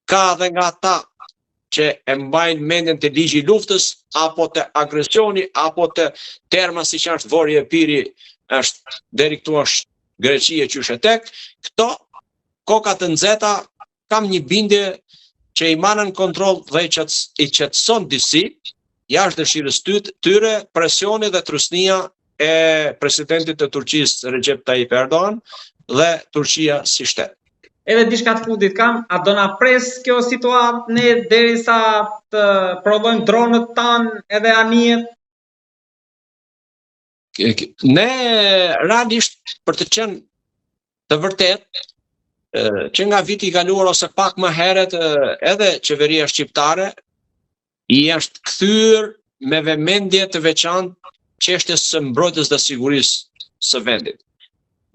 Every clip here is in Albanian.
ka dhe nga ta që e mbajnë mendjen të ligji luftës, apo të agresioni, apo të terma si që është vorje e piri, është deri këtu është Greqia qyshe tek, këto kokat të nxehta kam një bindje që i marrën kontroll dhe i qetëson disi, jashtë dëshirës tyre, presioni dhe trusnia e presidentit të Turqisë Recep Tayyip Erdogan dhe Turqia si shtet. Edhe diçka të fundit kam, a do na pres kjo situatë ne derisa të prodhojmë dronët tanë edhe anijet? Ne realisht për të qenë të vërtet që nga viti i kaluar ose pak më herët edhe qeveria shqiptare i është kthyer me vëmendje të veçantë çështjes së mbrojtjes dhe sigurisë së vendit.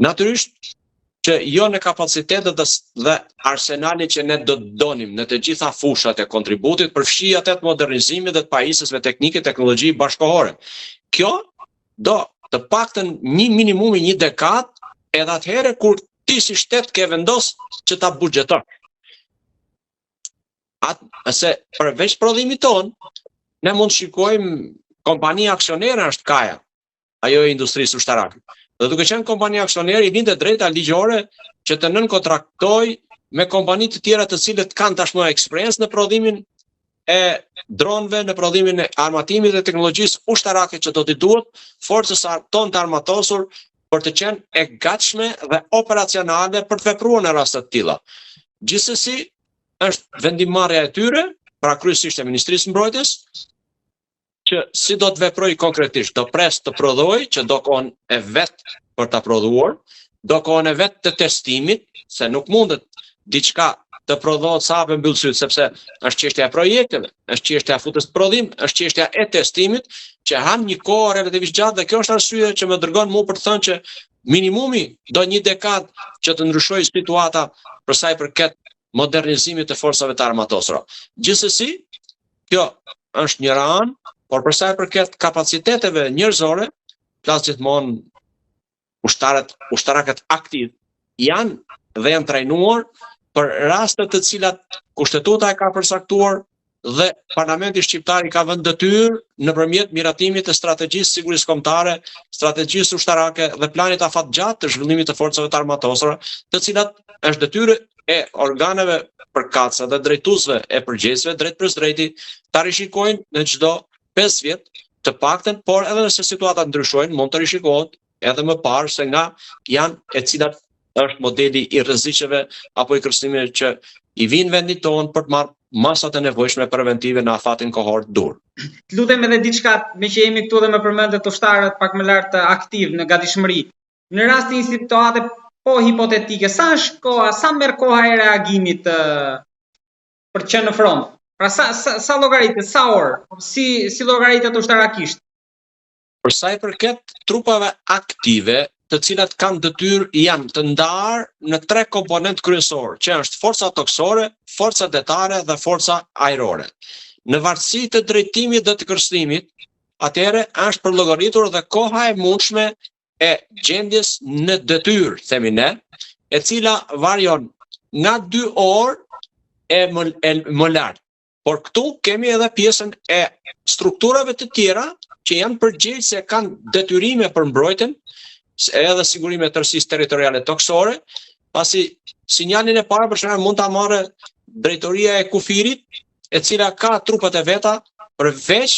Natyrisht që jo në kapacitetet dhe arsenalin që ne do të donim në të gjitha fushat e kontributit përfshi atë të modernizimit dhe të pajisjeve teknike teknologji bashkëkohore. Kjo do të paktën një minimumi një dekadë edhe atëherë kur ti si shtet ke vendos që ta buxhetosh. Se përveç prodhimit ton, ne mund shikojmë kompania aksionere është Kaja, ajo e industrisë ushtarake. Dhe duke qenë kompania aksionere i lindet drejta ligjore që të nënkontraktoj me kompani të tjera të cilët kanë tashmë eksperiencë në prodhimin e dronëve, në prodhimin e armatimit dhe teknologjisë ushtarake që do t'i duhet forcës tonë të armatosur për të qenë e gatshme dhe operacionale për të vepruar në raste të tilla. Gjithsesi, është vendimarrja e tyre, pra kryesisht e Ministrisë së Mbrojtjes, që si do të veprojë konkretisht, do pres të prodhojë, që do kohën e vet për ta prodhuar, do kohën e vet të testimit, se nuk mundet diçka të prodhohet sa hapet mbyll syt, sepse është çështja e projekteve, është çështja e futës prodhim, është çështja e testimit, që han një kohë relativisht gjatë dhe kjo është arsye që më dërgon mua për të thënë që minimumi do një dekadë që të ndryshojë situata për sa i përket modernizimit të forcave të armatosura. Gjithsesi, kjo është një anë, por për sa i përket kapaciteteve njerëzore, flas gjithmonë ushtarakët aktiv janë dhe janë trajnuar për raste të cilat kushtetuta e ka përcaktuar dhe Parlamenti shqiptar i ka vënë detyrë nëpërmjet miratimit të strategjisë sigurisë kombëtare, strategjisë ushtarake dhe planit afatgjatë të zhvillimit të forcave të armatosura, të cilat është detyrë e organeve përkatëse dhe drejtuesve e përgjegjësve drejt për drejti ta rishikojnë në çdo 5 vjet të paktën, por edhe nëse situatat ndryshojnë, mund të rishikohet edhe më parë se nga janë e cilat është modeli i rreziqeve apo i kërcënimeve që i vinë vendit tonë për të marrë masat e nevojshme preventive në afatin kohor të dur. Lutem edhe diçka, me që jemi këtu dhe më përmendet ushtarët pak më lart aktiv në gatishmëri. Në rastin një situate po hipotetike, sa është koha, sa merr koha e reagimit për të qenë në front? Pra sa llogaritet, sa orë, si llogaritet ushtarakisht? Për sa i përket trupave aktive, të cilat kanë detyrë janë të ndarë në 3 komponent kryesor, që është forca toksore, forca detare dhe forca ajrore. Në varësi të drejtimit dhe të kërcënimit, atëherë është përllogaritur dhe koha e mundshme e gjendjes në detyrë, themi ne, e cila varion nga 2 orë e më lart. Por këtu kemi edhe pjesën e strukturave të tjera që janë përgjegjëse kanë detyrime për mbrojtjen edhe sigurime të tërësisë territoriale toksore, pasi sinjalin e parë për shembull mund ta marrë drejtoria e kufirit, e cila ka trupat e veta përveç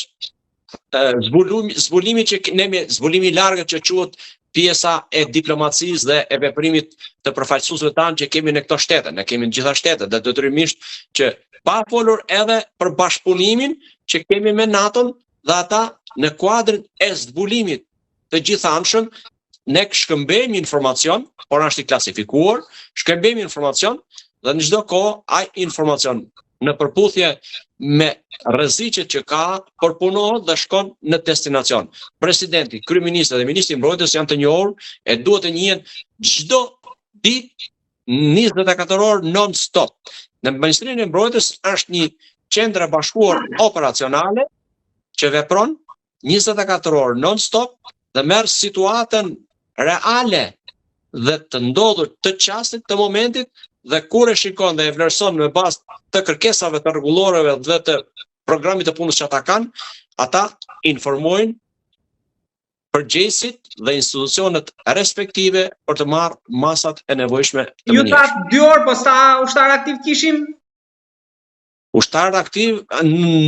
zbulimi që ne zbulimi i largët që quhet pjesa e diplomacisë dhe e veprimit të përfaqësuesve tanë që kemi në këto shtete, ne kemi në gjitha shtetet dhe detyrimisht që pa folur edhe për bashkëpunimin që kemi me NATO-n dhe ata në kuadrin e zbulimit të gjithanshëm ne shkëmbejmë informacion, por është i klasifikuar, shkëmbejmë informacion dhe në çdo kohë ai informacion në përputhje me rreziqet që ka përpunohet dhe shkon në destinacion. Presidenti, kryeministri dhe ministri i mbrojtjes janë të njohur, e duhet të njihen çdo ditë 24 orë non-stop. Në Ministrinë e Mbrojtjes është një qendër e bashkuar operacionale që vepron 24 orë non-stop dhe merr situatën reale dhe të ndodhur të çastit, të momentit, dhe kur e shikon dhe e vlerëson me bazë të kërkesave të rregulloreve dhe të programit të punës që ata kanë, ata informojnë përgjegjësit dhe institucionet respektive për të marrë masat e nevojshme të Ju menjësh. thatë 2 orë, po sa ushtar aktiv kishim? Ushtarët aktiv,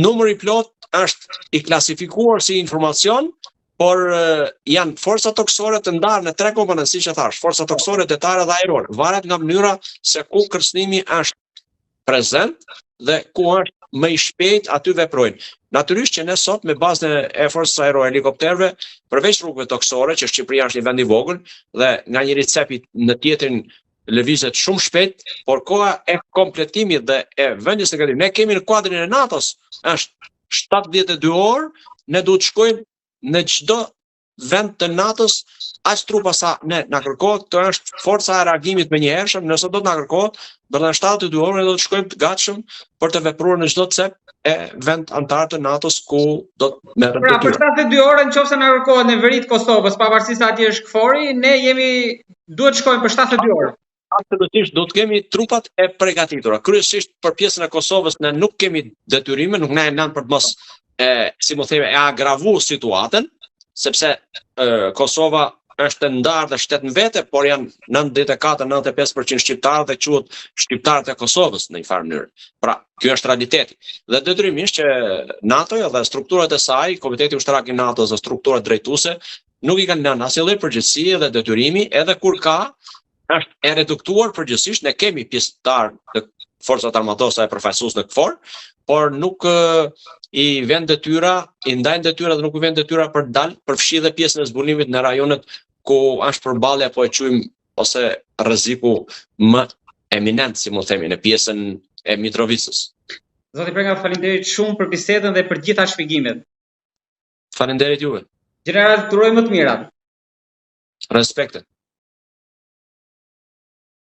numri plot është i klasifikuar si informacion, por janë forca toksore të ndarë në 3 komponentë, siç e thash, forca toksore, detare dhe ajrore. Varet nga mënyra se ku kërcënimi është prezent dhe ku është më i shpejt aty veprojnë. Natyrisht që ne sot me bazën e forcës ajrore helikopterëve, përveç rrugëve toksore, që Shqipëria është një vend i vogël dhe nga njëri cepi në tjetrin lëvizet shumë shpejt, por koha e kompletimit dhe e vendit sekretiv. Ne kemi në kuadrin e NATO-s është 72 orë, ne duhet të shkojmë në çdo vend të NATO-s, aq trupa sa ne na kërkohet, të është forca e reagimit menjëhershëm, nëse do të na kërkohet, do të 72 orë ne do të shkojmë të gatshëm për të vepruar në çdo cep e vend antar të NATO-s ku do të merrem Pra, detyra. për 72 orë nëse na kërkohet në veri të Kosovës, pavarësisht se atje është KFOR-i, ne duhet të shkojmë për 72 orë. Absolutisht do të kemi trupat e përgatitura. Kryesisht për pjesën e Kosovës ne nuk kemi detyrime, nuk na e nën për të mos si më theme, e agravu situatën, sepse Kosova është ndarë dhe shtet në vete, por janë 94-95% shqiptarë dhe quhet shqiptarët e Kosovës në një farë mënyrë. Pra, ky është realiteti. Dhe detyrimisht që NATO-ja dhe strukturat e saj, Komiteti Ushtarak i NATO-s dhe strukturat drejtuese, nuk i kanë lënë asnjë lloj përgjegjësie dhe detyrimi, edhe kur ka është e reduktuar përgjithsisht. Ne kemi pjesëtar të forcat armatose e përfaqësues në KFOR, por nuk i vend detyra, i ndajnë detyra dhe nuk i vend detyra për dalë, përfshi dhe pjesën e zbulimit në rajonet ku është përballja, po e quajmë, ose rreziku më eminent, si më themi, në pjesën e Mitrovicës. Zoti Prenga, faleminderit shumë për bisedën dhe për gjitha shpjegimet. Faleminderit juve. General, të uroj më të mirat. Respekte.